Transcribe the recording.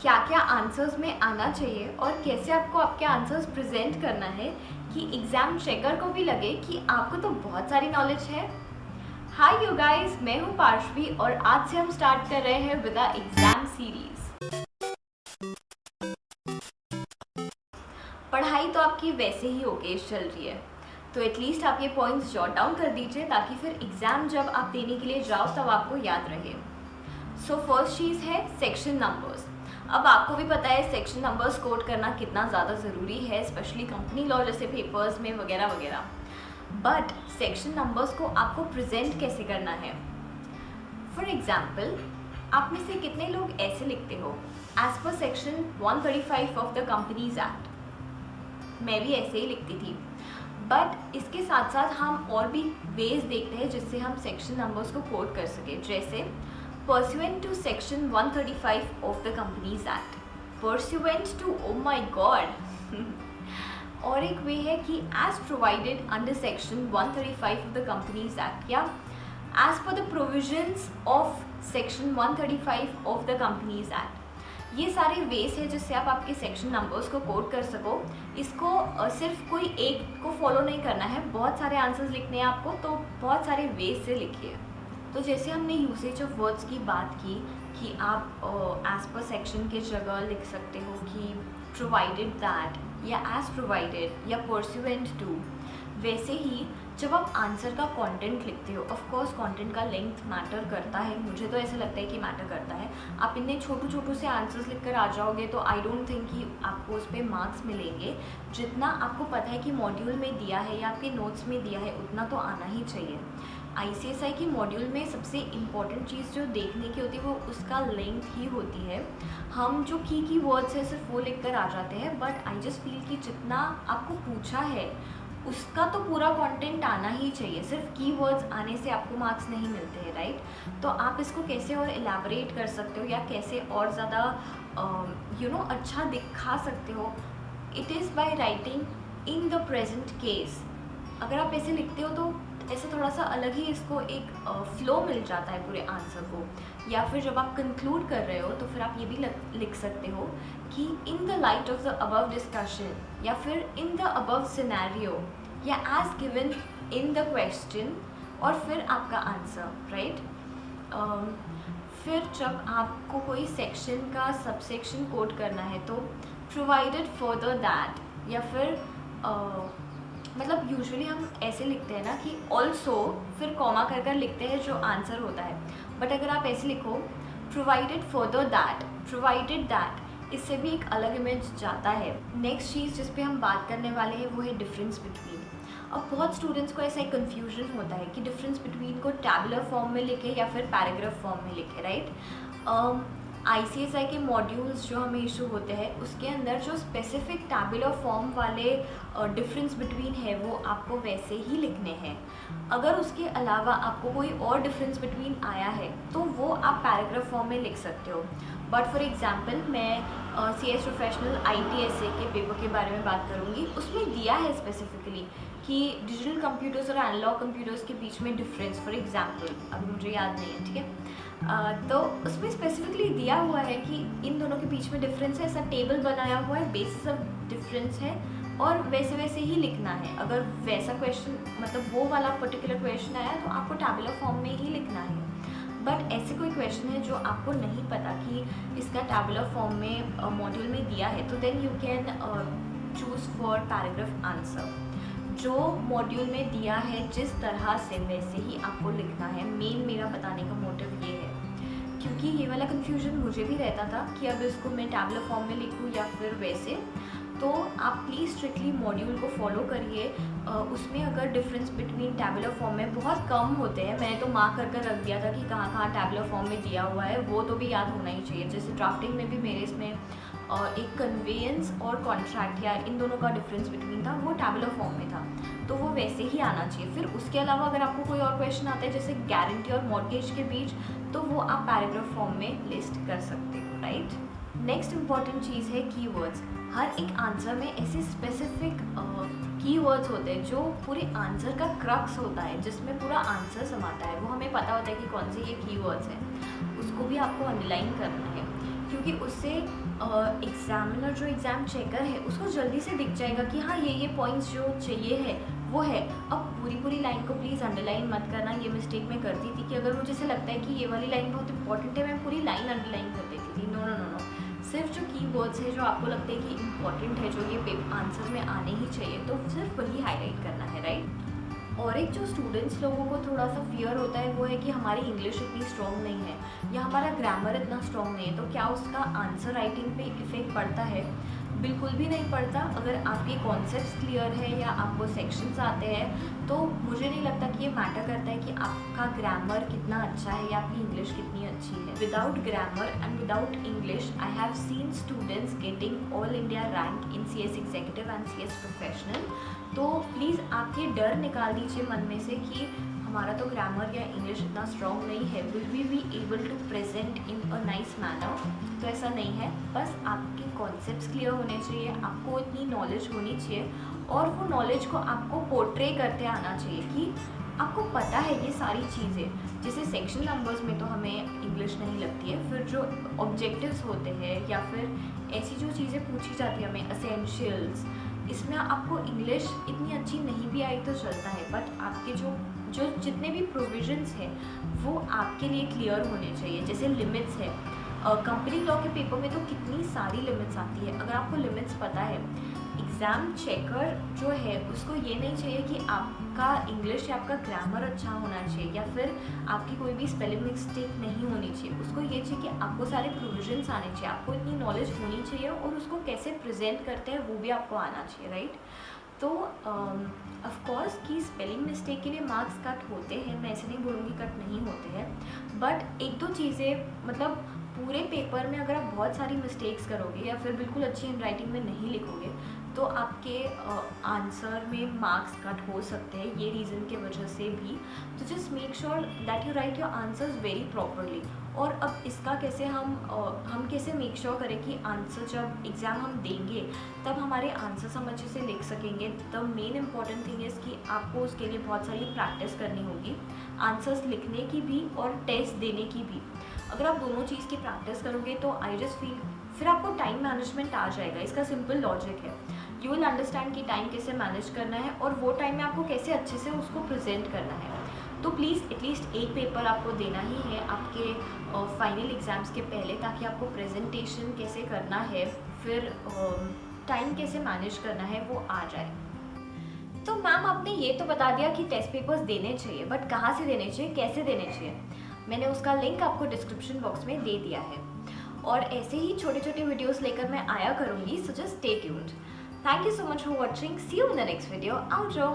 क्या क्या आंसर्स में आना चाहिए और कैसे आपको आपके आंसर्स प्रेजेंट करना है कि एग्ज़ाम चेकर को भी लगे कि आपको तो बहुत सारी नॉलेज है। हाय यू गाइस, मैं हूँ पार्शवी और आज से हम स्टार्ट कर रहे हैं विद द एग्ज़ाम सीरीज। पढ़ाई तो आपकी वैसे ही ओकेश चल रही है, तो एटलीस्ट आप ये पॉइंट्स जॉट डाउन कर दीजिए ताकि फिर एग्ज़ाम जब आप देने के लिए जाओ तब आपको याद रहे। सो फर्स्ट चीज़ है सेक्शन नंबर्स। अब आपको भी पता है सेक्शन नंबर्स कोड करना कितना ज़्यादा ज़रूरी है, स्पेशली कंपनी लॉ जैसे पेपर्स में वगैरह वगैरह। बट सेक्शन नंबर्स को आपको प्रेजेंट कैसे करना है? फॉर एग्जाम्पल, आप में से कितने लोग ऐसे लिखते हो as per section 135 of the companies act? मैं भी ऐसे ही लिखती थी, बट इसके साथ साथ हम और भी वेज देखते हैं जिससे हम सेक्शन नंबर्स को कोड कर सके, जैसे pursuant to section 135 of the Companies Act. Pursuant to, oh my god. और एक वे है कि as provided under section 135 of the Companies Act या as per the provisions of section 135 of the Companies Act. ये सारे वेज है जिससे आप आपके सेक्शन नंबर्स को कोड कर सको। इसको सिर्फ कोई एक को फॉलो नहीं करना है, बहुत सारे आंसर्स लिखने हैं आपको, तो बहुत सारे वेज से लिखिए। तो जैसे हमने यूसेज ऑफ वर्ड्स की बात की कि आप एज पर सेक्शन के जगह लिख सकते हो कि प्रोवाइडेड दैट या एज प्रोवाइडेड या परस्यूएंट टू। वैसे ही जब आप आंसर का कंटेंट लिखते हो, ऑफ कोर्स कंटेंट का लेंथ मैटर करता है, मुझे तो ऐसा लगता है कि मैटर करता है। आप इतने छोटू छोटू से आंसर्स लिख कर आ जाओगे तो आई डोंट थिंक कि आपको उस पर मार्क्स मिलेंगे। जितना आपको पता है कि मॉड्यूल में दिया है या आपके नोट्स में दिया है उतना तो आना ही चाहिए। आईसीएसआई की मॉड्यूल में सबसे इम्पॉर्टेंट चीज़ जो देखने की होती है वो उसका लेंथ ही होती है। हम जो की वर्ड्स है सिर्फ वो लिख कर आ जाते हैं, बट आई जस्ट फील कि जितना आपको पूछा है उसका तो पूरा कंटेंट आना ही चाहिए। सिर्फ की वर्ड्स आने से आपको मार्क्स नहीं मिलते हैं, राइट? तो आप इसको कैसे और एलैबोरेट कर सकते हो या कैसे और ज़्यादा अच्छा दिखा सकते हो? It is by writing in the present case. अगर आप ऐसे लिखते हो तो ऐसे थोड़ा सा अलग ही इसको एक फ्लो मिल जाता है पूरे आंसर को। या फिर जब आप कंक्लूड कर रहे हो तो फिर आप ये भी लिख सकते हो कि in the light of the above discussion या फिर इन द अबव सिनेरियो या as given in the question और फिर आपका आंसर, राइट? फिर जब आपको कोई सेक्शन का सबसेक्शन कोड करना है तो प्रोवाइडेड फर्दर दैट या फिर मतलब यूजुअली हम ऐसे लिखते हैं ना कि ऑल्सो फिर कॉमा कर लिखते हैं जो आंसर होता है। बट अगर आप ऐसे लिखो provided further that, provided that, इससे भी एक अलग इमेज जाता है। नेक्स्ट चीज़ जिस पे हम बात करने वाले हैं वो है डिफरेंस बिटवीन। अब बहुत स्टूडेंट्स को ऐसा एक कन्फ्यूजन होता है कि डिफरेंस बिटवीन को टैबुलर फॉर्म में लिखे या फिर पैराग्राफ फॉर्म में लिखे, राइट? आईसीएसआई के मॉड्यूल्स जो हमें इशू होते हैं उसके अंदर जो स्पेसिफिक टैबुलर फॉर्म वाले डिफरेंस बिटवीन है वो आपको वैसे ही लिखने हैं। अगर उसके अलावा आपको कोई और डिफरेंस बिटवीन आया है तो वो आप पैराग्राफ फॉर्म में लिख सकते हो। बट फॉर एग्जांपल मैं सीएस प्रोफेशनल आईटीएसए के पेपर के बारे में बात करूँगी। उसमें दिया है स्पेसिफिकली कि डिजिटल कंप्यूटर्स और एनालॉग कंप्यूटर्स के बीच में डिफरेंस, फॉर एग्जांपल अभी मुझे याद नहीं है, ठीक है? तो उसमें स्पेसिफिकली दिया हुआ है कि इन दोनों के बीच में डिफरेंस है, ऐसा टेबल बनाया हुआ है, बेसिस ऑफ डिफरेंस है और वैसे वैसे ही लिखना है। अगर वैसा क्वेश्चन मतलब वो वाला पर्टिकुलर क्वेश्चन आया तो आपको टैबुलर फॉर्म में ही लिखना है। बट ऐसे कोई क्वेश्चन है जो आपको नहीं पता कि इसका टैबुलर फॉर्म में मॉड्यूल में दिया है तो then you can choose for paragraph answer. जो मॉड्यूल में दिया है जिस तरह से वैसे ही आपको लिखना है। मेन मेरा बताने का मोटिव ये है क्योंकि ये वाला कन्फ्यूजन मुझे भी रहता था कि अब इसको मैं टैबुलर फॉर्म में लिखूँ या फिर वैसे। तो आप प्लीज़ स्ट्रिक्टली मॉड्यूल को फॉलो करिए। उसमें अगर डिफरेंस बिटवीन टैबुलर फॉर्म में बहुत कम होते हैं, मैंने तो मार्क कर रख दिया था कि कहाँ कहाँ टैबुलर फॉर्म में दिया हुआ है, वो तो भी याद होना ही चाहिए। जैसे ड्राफ्टिंग में भी मेरे इसमें एक कन्वेंस और कॉन्ट्रैक्ट या इन दोनों का डिफरेंस बिटवीन था, वो टैबुलर फॉर्म में था, तो वो वैसे ही आना चाहिए। फिर उसके अलावा अगर आपको कोई और क्वेश्चन आता है जैसे गारंटी और मॉर्गेज के बीच, तो वो आप पैराग्राफ फॉर्म में लिस्ट कर सकते हो, राइट? नेक्स्ट इम्पॉर्टेंट चीज़ है कीवर्ड्स। हर एक आंसर में ऐसे स्पेसिफिक कीवर्ड्स होते हैं जो पूरे आंसर का क्रक्स होता है, जिसमें पूरा आंसर समाता है। वो हमें पता होता है कि कौन से ये कीवर्ड्स हैं, उसको भी आपको अंडरलाइन करना है क्योंकि उससे एग्जामिनर जो एग्ज़ाम चेकर है उसको जल्दी से दिख जाएगा कि हाँ ये पॉइंट्स जो चाहिए है वो है। अब पूरी लाइन को प्लीज़ अंडरलाइन मत करना, ये मिस्टेक मैं करती थी कि अगर मुझे ऐसा लगता है कि ये वाली लाइन बहुत इंपॉर्टेंट है मैं पूरी लाइन अंडरलाइन कर देती थी। नो नो नो नो, सिर्फ जो कीवर्ड्स है जो आपको लगता है कि इम्पॉर्टेंट है, जो ये आंसर में आने ही चाहिए, तो सिर्फ वही हाईलाइट करना है, राइट। और एक जो स्टूडेंट्स लोगों को थोड़ा सा फियर होता है वो है कि हमारी इंग्लिश इतनी स्ट्रॉन्ग नहीं है या हमारा ग्रामर इतना स्ट्रॉन्ग नहीं है, तो क्या उसका आंसर राइटिंग पे इफ़ेक्ट पड़ता है? बिल्कुल भी नहीं पड़ता। अगर आपके कॉन्सेप्ट्स क्लियर है या आपको सेक्शंस आते हैं तो मुझे नहीं लगता कि ये मैटर करता है कि आपका ग्रामर कितना अच्छा है या आपकी इंग्लिश कितनी अच्छी है। Without grammar and without English I have seen students getting all India rank in CS executive and CS professional. तो प्लीज़ आप ये डर निकाल दीजिए मन में से कि हमारा तो ग्रामर या इंग्लिश इतना स्ट्रॉन्ग नहीं है, will we be able to present in a nice manner. तो ऐसा नहीं है, बस आपके कॉन्सेप्ट्स क्लियर होने चाहिए, आपको इतनी नॉलेज होनी चाहिए और वो नॉलेज को आपको पोर्ट्रे करते आना चाहिए कि आपको पता है ये सारी चीज़ें। जैसे सेक्शन नंबर्स में तो हमें इंग्लिश नहीं लगती है, फिर जो ऑब्जेक्टिव्स होते हैं या फिर ऐसी जो चीज़ें पूछी जाती है हमें असेंशियल्स, इसमें आपको इंग्लिश इतनी अच्छी नहीं भी आई तो चलता है, बट आपके जो जितने भी प्रोविजंस हैं वो आपके लिए क्लियर होने चाहिए। जैसे लिमिट्स है, कंपनी लॉ के पेपर में तो कितनी सारी लिमिट्स आती है। अगर आपको लिमिट्स पता है, एग्ज़ाम चेकर जो है उसको ये नहीं चाहिए कि आपका इंग्लिश या आपका ग्रामर अच्छा होना चाहिए या फिर आपकी कोई भी स्पेलिंग मिस्टेक नहीं होनी चाहिए। उसको ये चाहिए कि आपको सारे प्रोविजंस आने चाहिए, आपको इतनी नॉलेज होनी चाहिए और उसको कैसे प्रेजेंट करते हैं वो भी आपको आना चाहिए, राइट। तो ऑफ कोर्स कि स्पेलिंग मिस्टेक के लिए मार्क्स कट होते हैं, मैं ऐसे नहीं बोलूँगी कट नहीं होते हैं, बट एक दो चीज़ें मतलब पूरे पेपर में अगर आप बहुत सारी मिस्टेक्स करोगे या फिर बिल्कुल अच्छी हैंडराइटिंग में नहीं लिखोगे तो आपके आंसर में मार्क्स कट हो सकते हैं, ये रीज़न की वजह से भी। तो just make sure that you right your answers very properly. और अब इसका कैसे हम कैसे मेक श्योर करें कि आंसर जब एग्ज़ाम हम देंगे तब हमारे आंसर्स हम अच्छे से लिख सकेंगे। The main important thing is कि आपको उसके लिए बहुत सारी प्रैक्टिस करनी होगी, आंसर्स लिखने की भी और टेस्ट देने की भी। अगर आप दोनों चीज़ की प्रैक्टिस करोगे तो आई जस्ट फील फिर आपको टाइम मैनेजमेंट आ जाएगा। इसका सिंपल लॉजिक है, यू विल अंडरस्टैंड कि टाइम कैसे मैनेज करना है और वो टाइम में आपको कैसे अच्छे से उसको प्रेजेंट करना है। तो प्लीज़ एटलीस्ट एक पेपर आपको देना ही है आपके फाइनल एग्ज़ाम्स के पहले, ताकि आपको प्रेजेंटेशन कैसे करना है फिर टाइम कैसे मैनेज करना है वो आ जाए। तो मैम आपने ये तो बता दिया कि टेस्ट पेपर्स देने चाहिए, बट कहाँ से देने चाहिए, कैसे देने चाहिए? मैंने उसका लिंक आपको डिस्क्रिप्शन बॉक्स में दे दिया है और ऐसे ही छोटे छोटे वीडियोस लेकर मैं आया करूँगी, so just stay tuned. Thank you so much for watching, see you in the next video, outro.